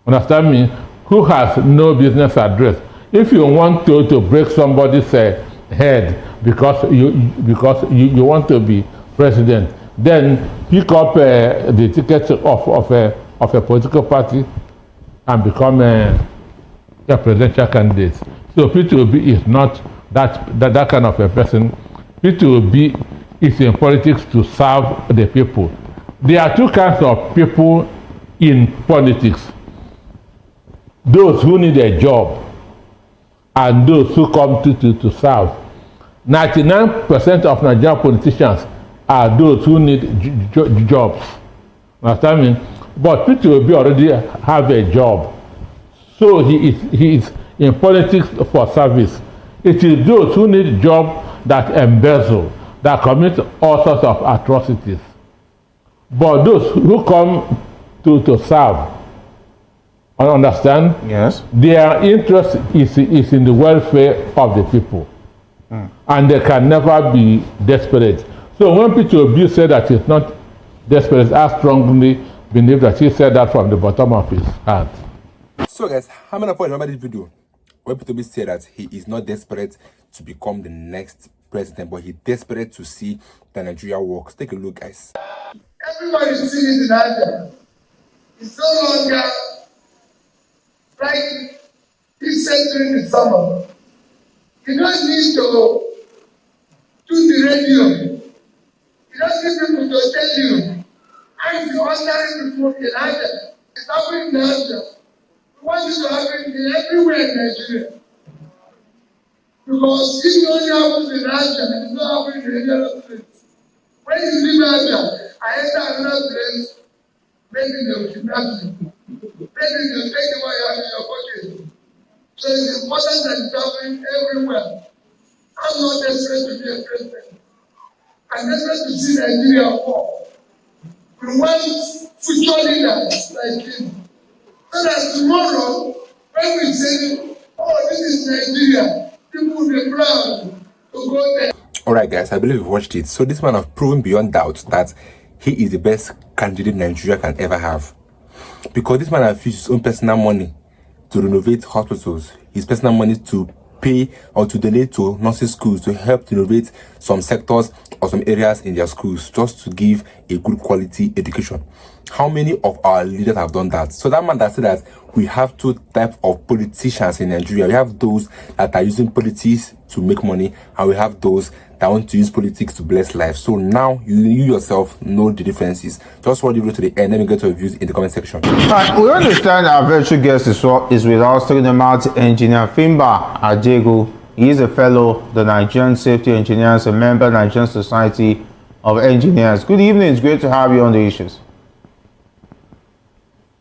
Understand me? Who has no business address. If you want to break somebody's head because you want to be president, then pick up the ticket of a political party and become a presidential candidate. So Peter Obi is not that kind of a person. Peter Obi is in politics to serve the people. There are two kinds of people in politics. Those who need a job and those who come to serve. 99% of Nigerian politicians are those who need jobs. Understand me? But Peter Obi already have a job. So he is in politics for service. It is those who need job that embezzle, that commit all sorts of atrocities. But those who come to serve, understand? Yes. Their interest is in the welfare of the people. And they can never be desperate. So when Peter Obi said that he's not desperate, I strongly believe that he said that from the bottom of his heart. So guys, how many of you remember this video where Peter Obi said that he is not desperate to become the next president, but he's desperate to see that Nigeria works? Take a look, guys. Everybody sees it in Nigeria. It's no longer like he's said during the summer. You don't need to do the radio. You don't need people to tell you. I'm the ordinary people in Nigeria. It's happening in Nigeria. We want it to happen everywhere in Nigeria. Because if it only happens in Nigeria, it's not happening in any other place. When you leave Nigeria, I enter another place, maybe they'll kidnap you. Maybe they'll take the money out of your pocket. So it's important that it's happening everywhere. I'm not desperate to be a president. I'm desperate to see Nigeria fall. We want future leaders like him. So that tomorrow, when we say, oh, this is Nigeria, people will be proud to go there. Alright guys, I believe you've watched it. So this man has proven beyond doubt that he is the best candidate Nigeria can ever have. Because this man has used his own personal money to renovate hospitals, his personal money to pay or to donate to nursing schools to help to renovate some sectors or some areas in their schools just to give a good quality education. How many of our leaders have done that? So that man that said that we have two types of politicians in Nigeria. We have those that are using politics to make money, and we have those that want to use politics to bless life. So now you yourself know the differences. Just watch the video to the end. Let me get your views in the comment section. Right, we understand our virtual guest is with us, talking about engineer Fimba Adegu. He is a fellow, the Nigerian Safety Engineers, a member of Nigerian Society of Engineers. Good evening. It's great to have you on the issues.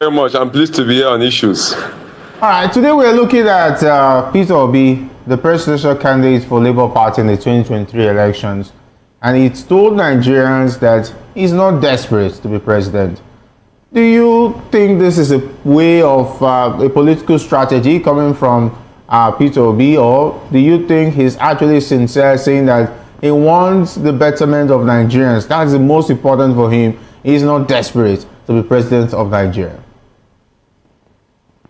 Very much. I'm pleased to be here on issues. All right, today we're looking at Peter Obi, the presidential candidate for Labour Party in the 2023 elections, and he told Nigerians that he's not desperate to be president. Do you think this is a way of a political strategy coming from Peter Obi, or do you think he's actually sincere, saying that he wants the betterment of Nigerians? That's the most important for him. He's not desperate to be president of Nigeria.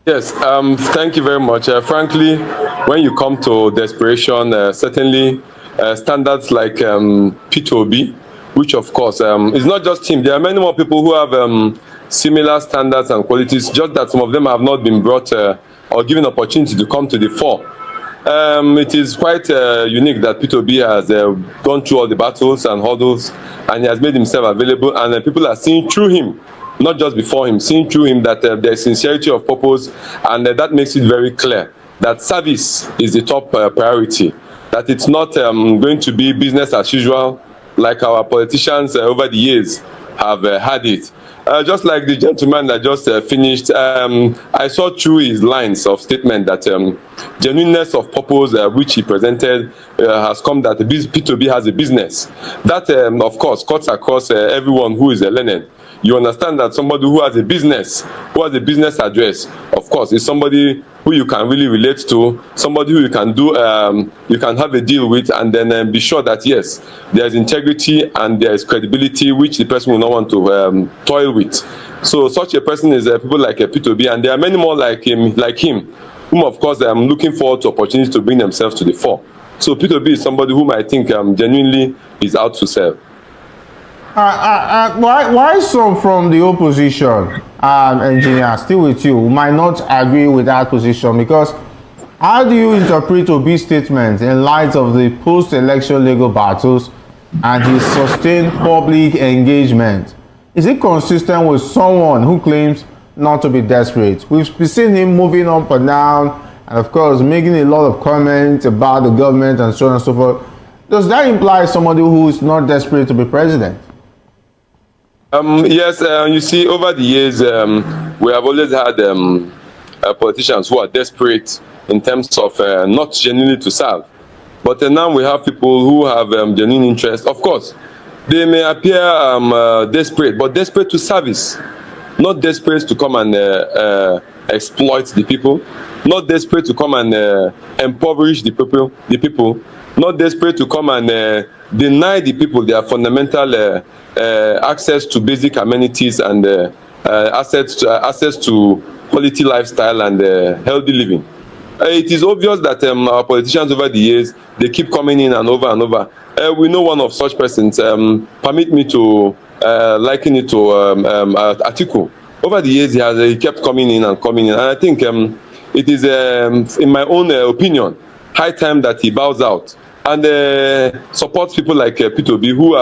Yes, thank you very much. Frankly, when you come to desperation, certainly standards like Peter Obi, which of course is not just him. There are many more people who have similar standards and qualities, just that some of them have not been brought or given opportunity to come to the fore. It is quite unique that Peter Obi has gone through all the battles and hurdles, and he has made himself available, and people are seeing through him, not just before him, seeing through him that there's sincerity of purpose, and that makes it very clear that service is the top priority, that it's not going to be business as usual like our politicians over the years have had it. Just like the gentleman that just finished, I saw through his lines of statement that genuineness of purpose which he presented has come that Peter Obi has a business. That, of course, cuts across everyone who is learned. you understand that somebody who has a business address, of course, is somebody who you can really relate to, somebody who you can do, you can have a deal with, and then be sure that yes, there is integrity and there is credibility, which the person will not want to toil with. So such a person is people like P2B, and there are many more like him, whom of course I'm looking forward to opportunities to bring themselves to the fore. So P2B is somebody whom I think genuinely is out to serve. Why some from the opposition, engineer, still with you, who might not agree with that position? Because how do you interpret Obi's statement in light of the post-election legal battles and his sustained public engagement? Is it consistent with someone who claims not to be desperate? We've seen him moving up and down, and of course making a lot of comments about the government and so on and so forth. Does that imply somebody who is not desperate to be president? Yes, you see, over the years, we have always had politicians who are desperate in terms of not genuinely to serve. But now we have people who have genuine interest. Of course, they may appear desperate, but desperate to service, not desperate to come and exploit the people, not desperate to come and impoverish the people, not desperate to come and deny the people their fundamental access to basic amenities and access to quality lifestyle and healthy living. It is obvious that our politicians over the years, they keep coming in and over and over. We know one of such persons. Permit me to liken it to Atiku. Over the years, he kept coming in, and I think it is, in my own opinion, high time that he bows out and supports people like P2B who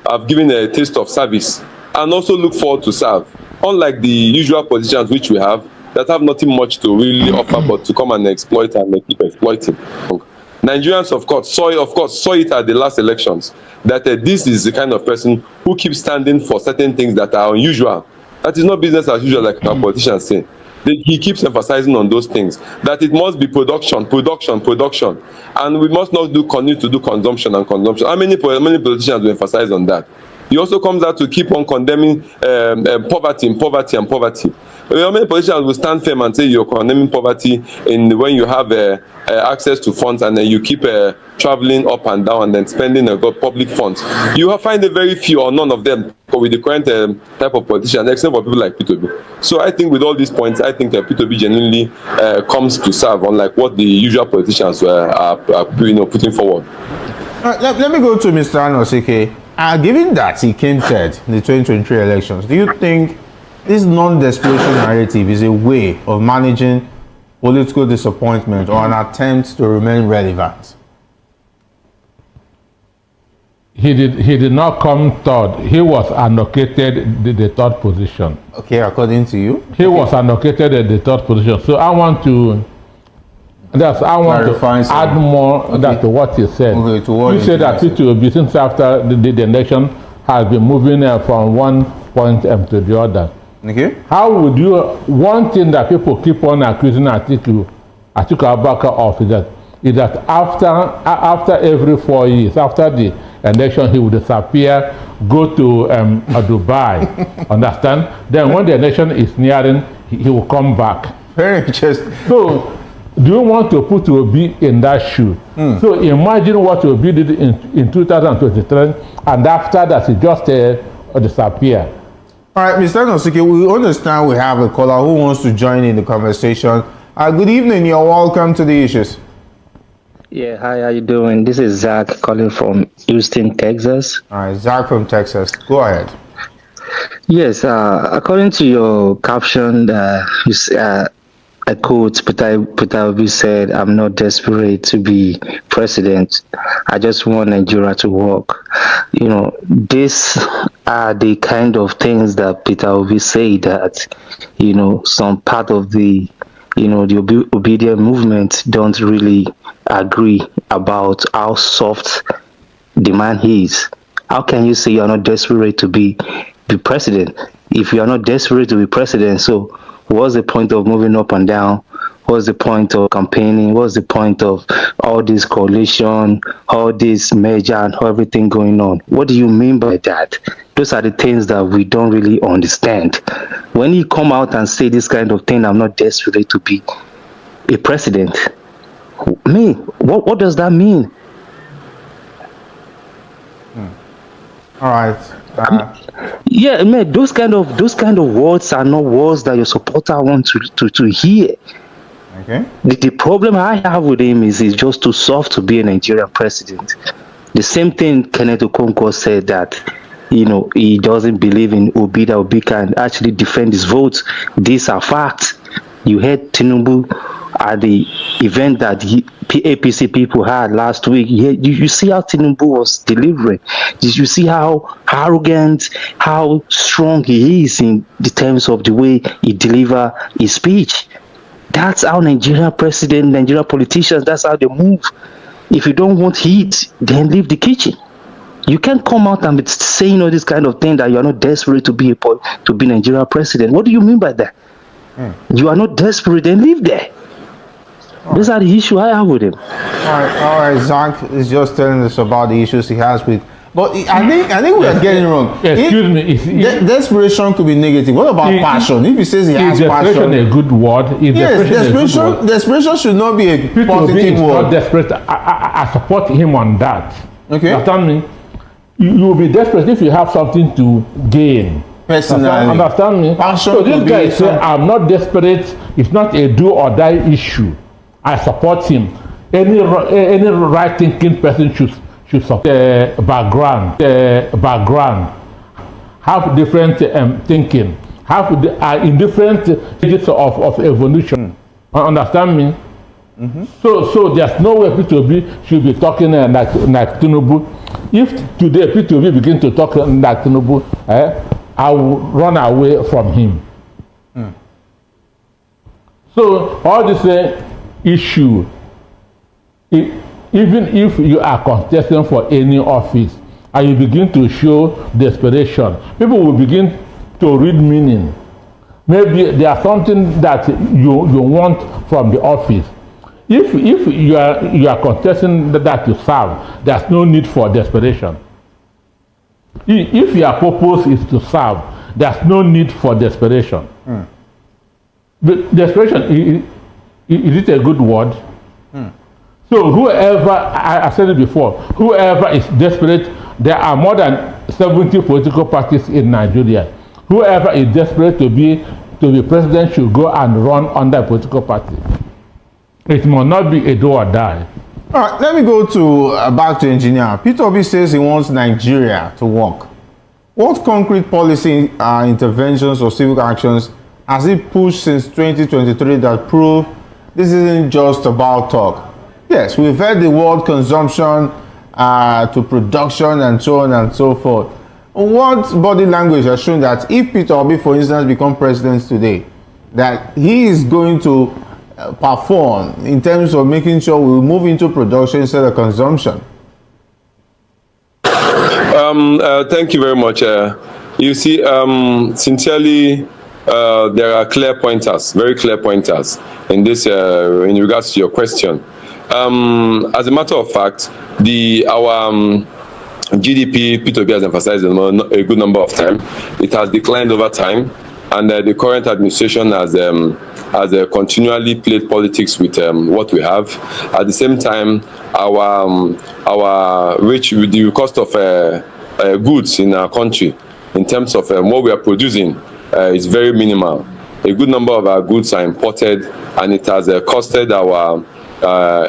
have given a taste of service and also look forward to serve. Unlike the usual politicians which we have that have nothing much to really offer but to come and exploit and keep exploiting. Nigerians, of course, saw it at the last elections that this is the kind of person who keeps standing for certain things that are unusual. That is not business as usual, like our politicians say. He keeps emphasizing on those things, that it must be production, and we must not continue to do consumption. How many politicians will emphasize on that? He also comes out to keep on condemning poverty. How many politicians will stand firm and say you're condemning poverty when you have access to funds and then you keep traveling up and down and then spending public funds? You will find a very few or none of them with the current type of politicians, except for people like P2B. So I think with all these points, I think P2B genuinely comes to serve, unlike what the usual politicians are putting forward. Let me go to Mr. Anosike. Given that he came third in the 2023 elections, do you think this non-desperation narrative is a way of managing political disappointment or an attempt to remain relevant? He did not come third. He was allocated the third position. Okay, according to you? He was allocated at the third position. So I want to add more to what you said. Okay, to what you said that P2B, since after the election, has been moving from one point to the other. Okay. How would you, one thing that people keep on accusing Atiku Abubakar of is that after every 4 years, after the election, he would disappear, go to Dubai, understand? Then when the election is nearing, he will come back. Very interesting. So, do you want to put Obi in that shoe? So imagine what Obi did in 2023, and after that he just disappeared. All right, Mr. Anosike, we understand we have a caller who wants to join in the conversation. Good evening, you're welcome to the issues. Yeah, hi, how you doing? This is Zach calling from Houston, Texas. All right, Zach from Texas, go ahead. Yes, according to your caption, a quote, Peter Obi said, "I'm not desperate to be president. I just want Nigeria to work." You know, these are the kind of things that Peter Obi said that, you know, some part of the obedient movement don't really agree about how soft the man is. How can you say you're not desperate to be president if you are not desperate to be president? So what's the point of moving up and down What's the point of campaigning? What's the point of all this coalition, all this merger and everything going on? What do you mean by that? Those are the things that we don't really understand. When you come out and say this kind of thing, I'm not desperate to be a president. Me, what does that mean? All right. Yeah, man, those kind of words are not words that your supporter want to hear. Okay. The problem I have with him is he's just too soft to be a Nigerian president. The same thing Kenneth Okonkwo said, that he doesn't believe in Obi, that Obi can actually defend his votes. These are facts. You heard Tinubu at the event that APC people had last week. You see how Tinubu was delivering. You see how arrogant, how strong he is in the terms of the way he deliver his speech. That's how Nigerian politicians, that's how they move. If you don't want heat, then leave the kitchen. You can't come out and be saying all this kind of thing that you are not desperate to be Nigerian president. What do you mean by that? You are not desperate, then live there. These are the issues I have with him. All right. Zach is just telling us about the issues he has with. But I think we are getting wrong. Excuse me. Desperation could be negative. What about passion? If he says he has passion, is a good word. Desperation should not be a positive word. Not desperate. I support him on that. Okay. Understand me? You will be desperate if you have something to gain. Personally. Understand me? Passion so this guy say, I'm not desperate. It's not a do or die issue. I support him. Any right-thinking person should support background, have different thinking, in different stages of evolution. Understand me? Mm-hmm. So there's no way P2B should be talking like Tinubu. If today P2B begin to talk like Tinubu, I will run away from him. So all this issue, even if you are contesting for any office and you begin to show desperation, people will begin to read meaning. Maybe there's something that you want from the office. If you are contesting that you serve, there's no need for desperation. If your purpose is to serve, there's no need for desperation. But desperation, is it a good word? So whoever, I said it before, whoever is desperate, there are more than 70 political parties in Nigeria. Whoever is desperate to be president should go and run under a political party. It must not be a do or die. All right, let me go to back to engineer. Peter Obi says he wants Nigeria to work. What concrete policy interventions or civic actions has he pushed since 2023 that prove this isn't just about talk? Yes, we've heard the word consumption to production and so on and so forth. What body language has shown that if Peter Obi, for instance, becomes president today, that he is going to perform in terms of making sure we move into production instead of consumption? Thank you very much. You see, sincerely, there are clear pointers, very clear pointers in this, in regards to your question. As a matter of fact, our GDP, P2B has emphasized a good number of times. It has declined over time, and the current administration has continually played politics with what we have. At the same time, the cost of goods in our country, in terms of what we are producing, is very minimal. A good number of our goods are imported, and it has costed our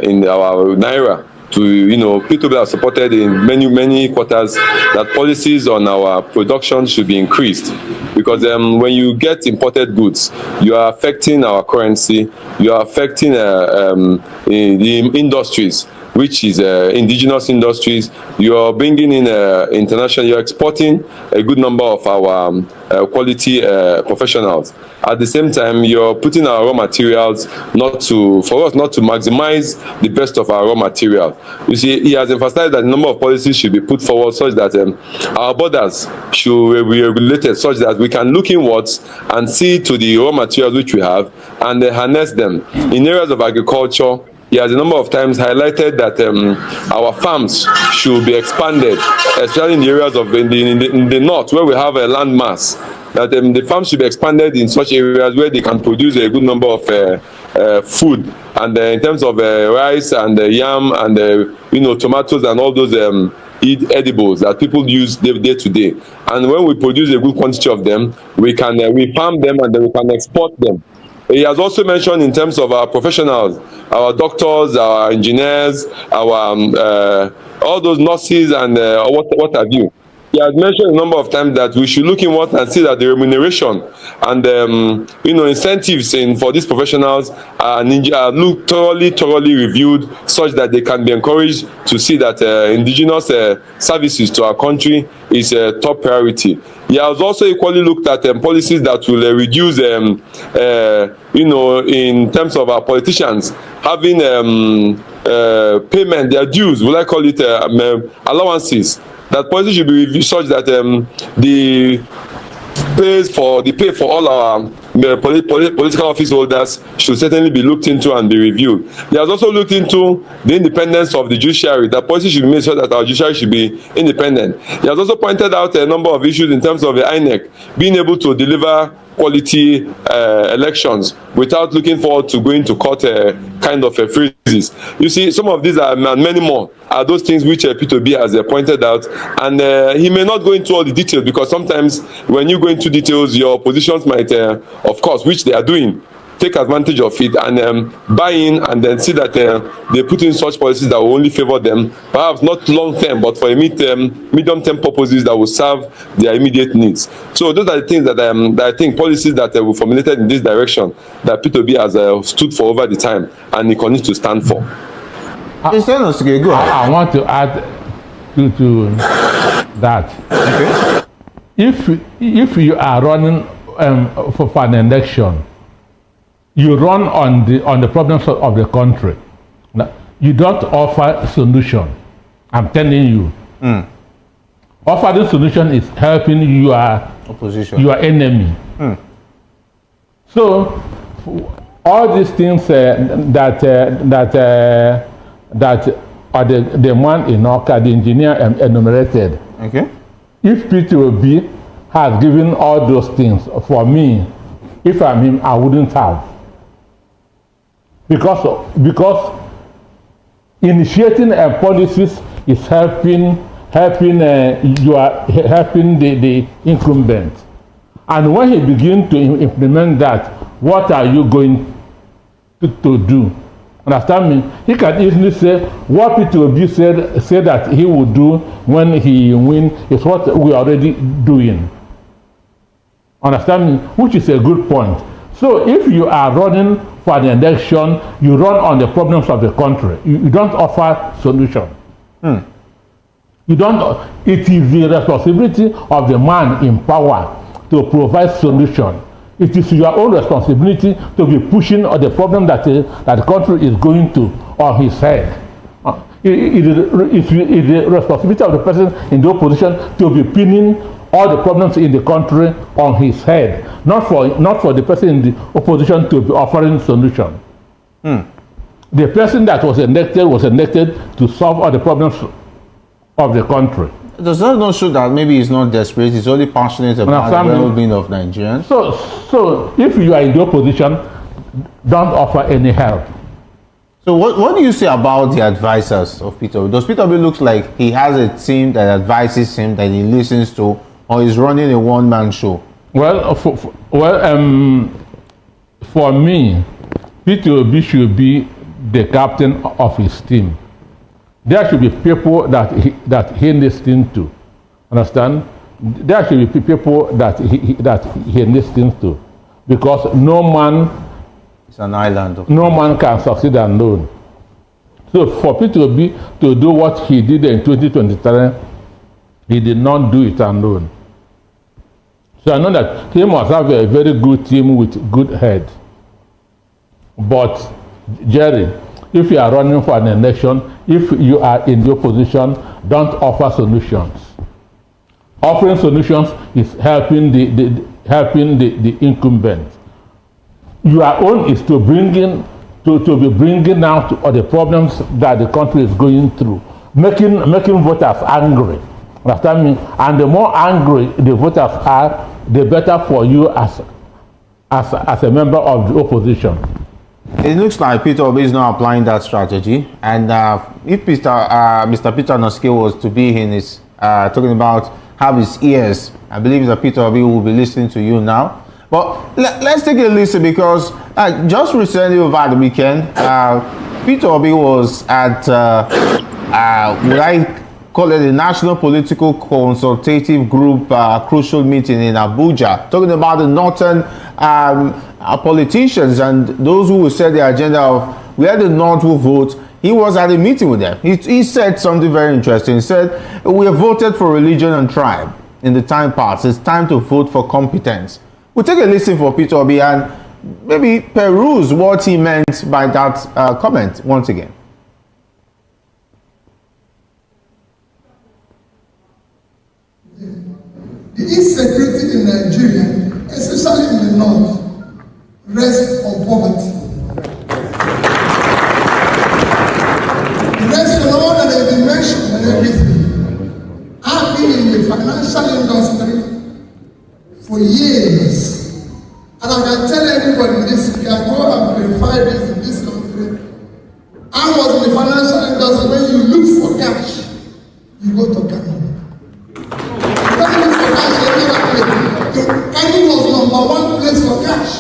in our naira to, P2B have supported in many quarters that policies on our production should be increased, because when you get imported goods, you are affecting our currency, you are affecting the industries which is indigenous industries. You're bringing in international, you're exporting a good number of our quality professionals. At the same time, you're putting our raw materials for us not to maximize the best of our raw material. You see, he has emphasized that a number of policies should be put forward such that our borders should be regulated such that we can look inwards and see to the raw materials which we have and harness them. In areas of agriculture, he has a number of times highlighted that our farms should be expanded, especially in the areas of in the north where we have a land mass. That the farms should be expanded in such areas where they can produce a good number of food, and in terms of rice and yam and tomatoes and all those edibles that people use day to day. And when we produce a good quantity of them, we farm them and then we can export them. He has also mentioned in terms of our professionals, our doctors, our engineers, our all those nurses and what have you. He has mentioned a number of times that we should look inward and see that the remuneration and incentives for these professionals are thoroughly reviewed, such that they can be encouraged to see that indigenous services to our country is a top priority. He has also equally looked at policies that will reduce, in terms of our politicians having payment, their dues, will I call it allowances. That policy should be reviewed such that the pay for all our political office holders should certainly be looked into and be reviewed. He has also looked into the independence of the judiciary. That policy should be made sure that our judiciary should be independent. He has also pointed out a number of issues in terms of the INEC being able to deliver quality elections without looking forward to going to court kind of freezes. You see, some of these are, and many more, are those things which P2B has pointed out, and he may not go into all the details, because sometimes when you go into details, your oppositions might, of course, which they are doing, take advantage of it and buy in, and then see that they put in such policies that will only favor them, perhaps not long term, but for a medium term purposes that will serve their immediate needs. So those are the things that I think policies that were formulated in this direction that P2B has stood for over the time, and he continues to stand for. Mr. Enosuke, go ahead. I want to add to that. Okay. If you are running for an election, you run on the problems of the country. You don't offer solution. I'm telling you. Offering solution is helping your Opposition. your enemy. So all these things that are the one in Oka, the engineer enumerated. Okay. If P2B has given all those things for me, if I'm him, I wouldn't have. Because initiating policies is helping the incumbent. And when he begins to implement that, what are you going to do? Understand me? He can easily say what P2B said that he would do when he win is what we are already doing. Understand me? Which is a good point. So if you are running for an election, you run on the problems of the country. You don't offer solution. You don't. It is the responsibility of the man in power to provide solution. It is your own responsibility to be pushing on the problem that the country is going to on his head. It is the responsibility of the person in the opposition to be pinning all the problems in the country on his head, not for the person in the opposition to be offering solution. The person that was elected to solve all the problems of the country. Does that not show that maybe he's not desperate, he's only passionate about the well-being of Nigerians? So if you are in the opposition, don't offer any help. So what do you say about the advisors of P2B? Does P2B look like he has a team that advises him, that he listens to, or is running a one-man show? Well, for me, P2B should be the captain of his team. There should be people that he listens to. Understand? There should be people that he listens to, because no man It's an island. can succeed alone. So for Peter Obi to do what he did in 2023, he did not do it alone. So I know that he must have a very good team with good head. But Jerry, if you are running for an election, if you are in the opposition, don't offer solutions. Offering solutions is helping the incumbent. Your own is to bring in to be bringing out all the problems that the country is going through, making voters angry. Understand me? And the more angry the voters are, the better for you as a member of the opposition. It looks like Peter Obi is not applying that strategy. And if Mr. Peter Noske was to be in his talking about have his ears, I believe that Peter Obi will be listening to you now. But let's take a listen, because just recently over the weekend, Peter Obi was at would I call it the National Political Consultative Group crucial meeting in Abuja, talking about the northern politicians and those who will set the agenda of where the North will vote. He was at a meeting with them. He said something very interesting. He said, we have voted for religion and tribe in the time past. It's time to vote for competence. We'll take a listen for Peter Obi and maybe peruse what he meant by that comment once again. The insecurity in Nigeria, especially in the north, rests on poverty. The rest of all that has been mentioned and everything. I've been in the financial industry for years, and I can tell everybody this, you can go and verify this in this country. I was in the financial industry. When you look for cash, you go to Ghana. Kano was #1 place for cash,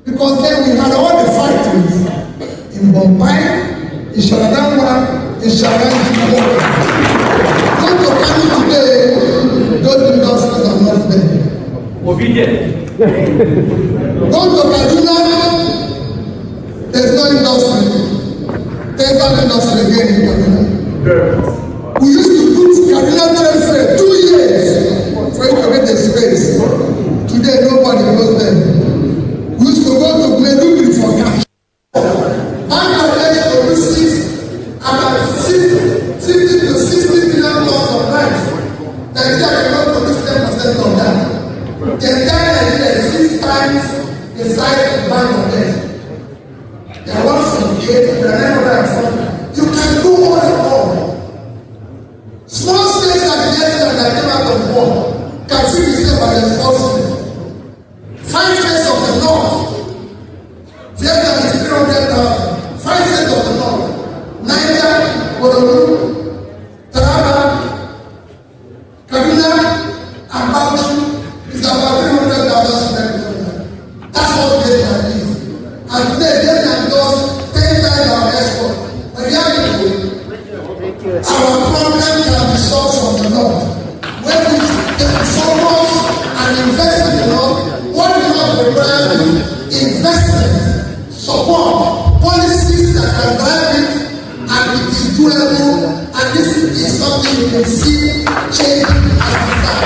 because then we had all the factories in Bombay, in Sharadamwa, in Sharanjimo. Go to Kano today, those industries are not there. Obedient. Go to Kaduna, there's no industry. There's no industry again in Kaduna. We used to put Kaduna Trade Fair 2 years for it to get the space. Today nobody goes there. We used to go to Meduguri for cash. Bangladesh produces about 50 to 60 million tons of rice. Nigeria cannot produce 10% of that. The entire Nigeria is 6 times the size of Bangladesh. There are 178, there are 900. You can do all at all. Small states like Vietnam that came out of war can see the same by responsibility. 5 states of the north, Vietnam is 300,000. 5 states of the north, Niger, Borno, Taraba, Kaduna, and Bauchi is about 300,000 students. That's what Vietnam is. And today Vietnam does 10 times our export. But reality, our problem can be solved from the north. When we focus and invest in the north, what we have required is investment, support, policies that can drive it, and it is doable, and this is something you can see change as we start.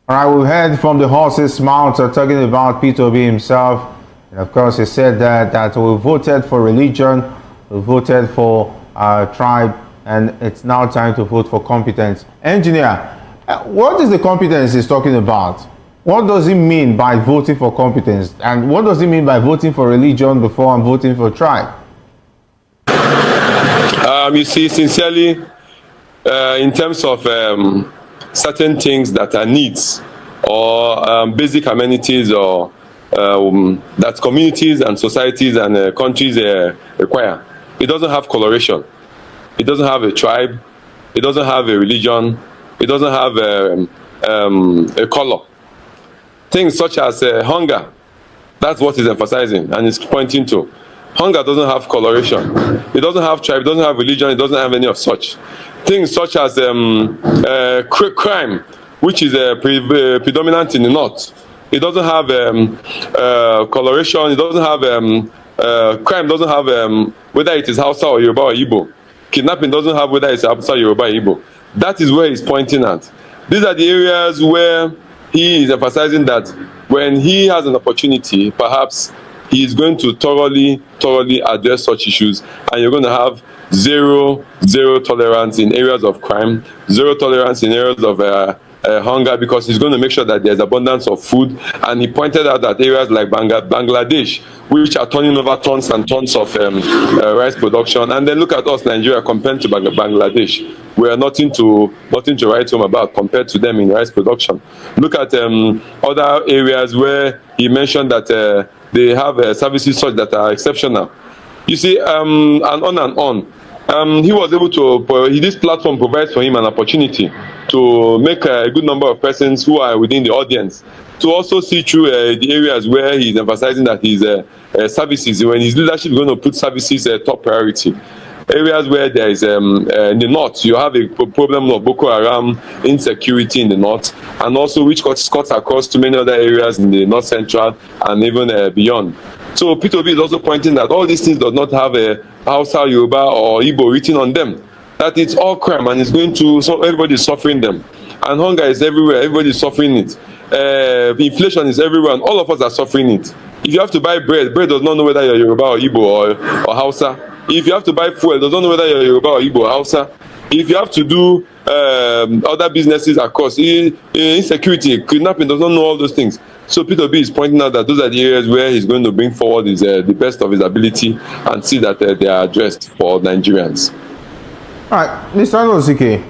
All right, we heard from the horse's mouth talking about Peter Obi himself. And of course, he said that we voted for religion, we voted for tribe, and it's now time to vote for competence. Engineer, what is the competence he's talking about? What does he mean by voting for competence? And what does he mean by voting for religion before I'm voting for tribe? You see, sincerely, in terms of certain things that are needs or basic amenities or that communities and societies and countries require. It doesn't have coloration. It doesn't have a tribe. It doesn't have a religion. It doesn't have a color. Things such as hunger, that's what it's emphasizing and it's pointing to. Hunger doesn't have coloration. It doesn't have tribe. It doesn't have religion. It doesn't have any of such. Things such as crime, which is predominant in the north. It doesn't have coloration. It doesn't have crime. Doesn't have whether it is Hausa or Yoruba or Igbo. Kidnapping doesn't have whether it's Hausa, Yoruba, or Igbo. That is where he's pointing at. These are the areas where he is emphasizing that when he has an opportunity, perhaps he is going to thoroughly address such issues, and you're going to have zero tolerance in areas of crime, zero tolerance in areas of hunger, because he's going to make sure that there's abundance of food. And he pointed out that areas like Bangladesh, which are turning over tons and tons of rice production, and then look at us, Nigeria, compared to Bangladesh. We are nothing to write home about compared to them in rice production. Look at other areas where he mentioned that they have services such that are exceptional. You see, and on and on. He was able to, this platform provides for him an opportunity to make a good number of persons who are within the audience to also see through the areas where he's emphasizing that his services, when his leadership is going to put services top priority. Areas where there is, in the north, you have a problem of Boko Haram, insecurity in the north, and also which cuts across to many other areas in the north central and even beyond. So Peter Obi is also pointing that all these things does not have a Hausa, Yoruba, or Igbo written on them. That it's all crime and it's going to, so everybody is suffering them. And hunger is everywhere, everybody is suffering it. Inflation is everywhere, and all of us are suffering it. If you have to buy bread does not know whether you're Yoruba or Igbo or Hausa. If you have to buy fuel, it does not know whether you're Yoruba or Igbo or Hausa. If you have to do other businesses across, insecurity, kidnapping, does not know all those things. So Peter Obi is pointing out that those are the areas where he's going to bring forward the best of his ability and see that they are addressed for Nigerians. All right, Mr. Nosike,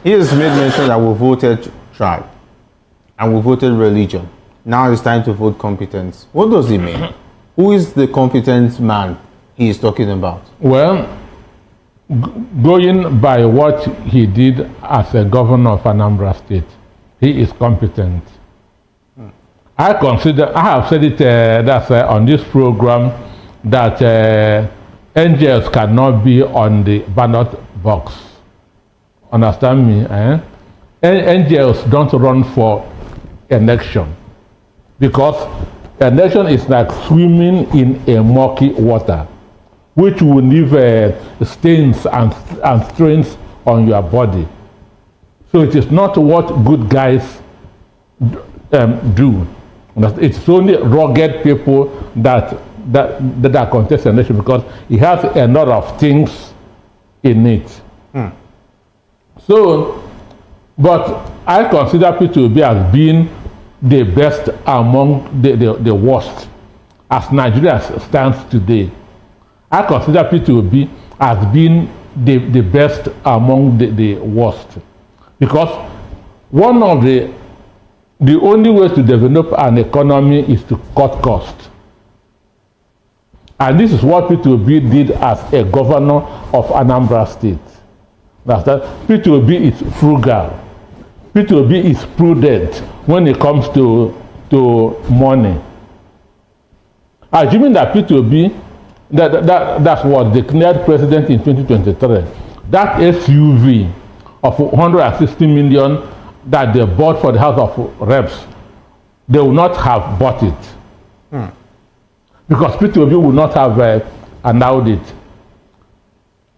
he has made mention that we voted tribe and we voted religion. Now it's time to vote competence. What does it mean? Who is the competent man he is talking about? Well, going by what he did as a governor of Anambra State, he is competent. I have said it on this program that angels cannot be on the ballot box. Understand me? Angels don't run for election because election is like swimming in a murky water, which will leave stains and stains on your body. So it is not what good guys do. It's only rugged people that contest election because it has a lot of things in it. So, but I consider Peter Obi as being the best among the worst as Nigeria stands today. I consider Peter Obi as being the best among the worst because one of the only way to develop an economy is to cut costs. And this is what Peter Obi did as a governor of Anambra State. That's that. Peter Obi is frugal. Peter Obi is prudent when it comes to money. Assuming that Peter Obi, that was declared president in 2023, that SUV of 160 million that they bought for the House of Reps, they will not have bought it. Because Peter Obi would not have allowed it.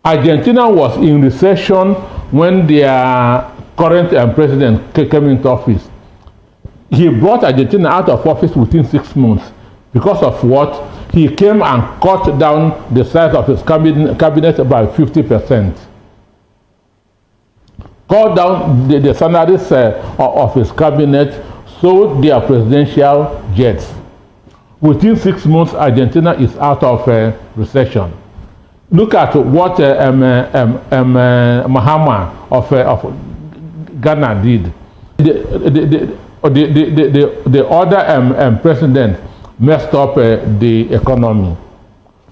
Argentina was in recession when their current president came into office. He brought Argentina out of office within 6 months. Because of what? He came and cut down the size of his cabinet by 50%. Cut down the salaries of his cabinet, sold their presidential jets. Within 6 months, Argentina is out of recession. Look at what Mahama of Ghana did. The other president messed up the economy.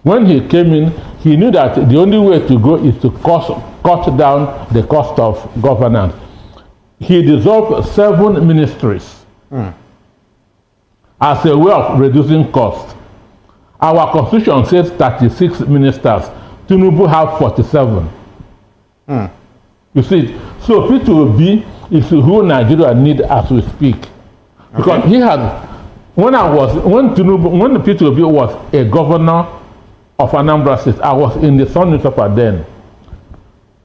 When he came in, he knew that the only way to go is to cut down the cost of governance. He dissolved 7 ministries as a way of reducing cost. Our constitution says 36 ministers. Tinubu have 47. You see, so Peter Obi is who Nigeria need as we speak. Because he has, when the P2B was a governor of Anambra State, I was in the Sun newspaper then.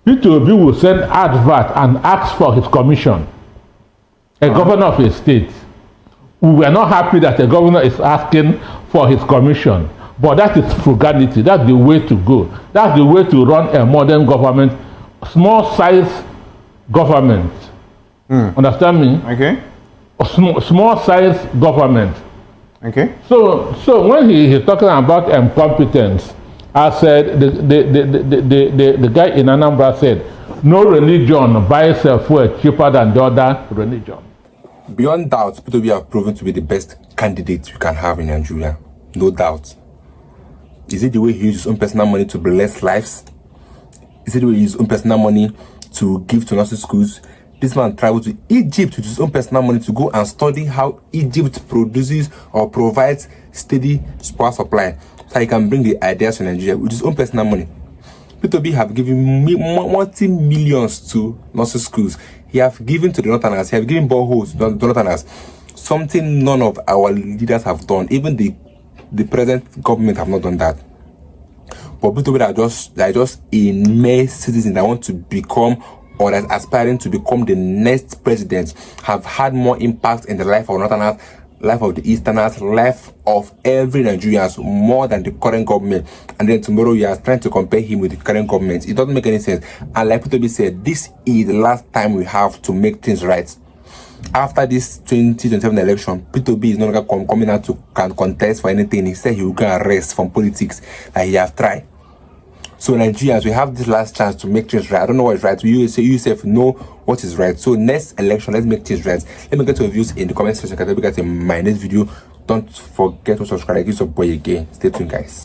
P2B will send advert and ask for his commission. A governor of a state. We were not happy that a governor is asking for his commission. But that is frugality. That's the way to go. That's the way to run a modern government, small size government. Understand me? Okay. Small size government. Okay. So when he's talking about incompetence, I said the guy in Anambra said, no religion buys fuel cheaper than the other religion. Beyond doubt, P2B have proven to be the best candidate we can have in Nigeria. No doubt. Is it the way he uses his own personal money to bless lives? Is it the way he uses his own personal money to give to nursing schools? This man traveled to Egypt with his own personal money to go and study how Egypt produces or provides steady power supply, so he can bring the ideas to Nigeria with his own personal money. P2B have given multi-millions to nursing schools. He have given to the Northerners. He have given boreholes to the Northerners. Something none of our leaders have done. Even the present government have not done that. But P2B are just a mere citizen that want to become, or that aspiring to become the next president, have had more impact in the life of Northerners, life of the Easterners, life of every Nigerians more than the current government. And then tomorrow you are trying to compare him with the current government. It doesn't make any sense. And like P2B said, this is the last time we have to make things right. After this 2027 election, P2B is no longer coming out to contest for anything. He said he will go and rest from politics that he have tried. So Nigerians, we have this last chance to make things right. I don't know what is right. You yourself know what is right. So next election, let's make things right. Let me get your views in the comment section. In my next video. Don't forget to subscribe. Give support again. Stay tuned, guys.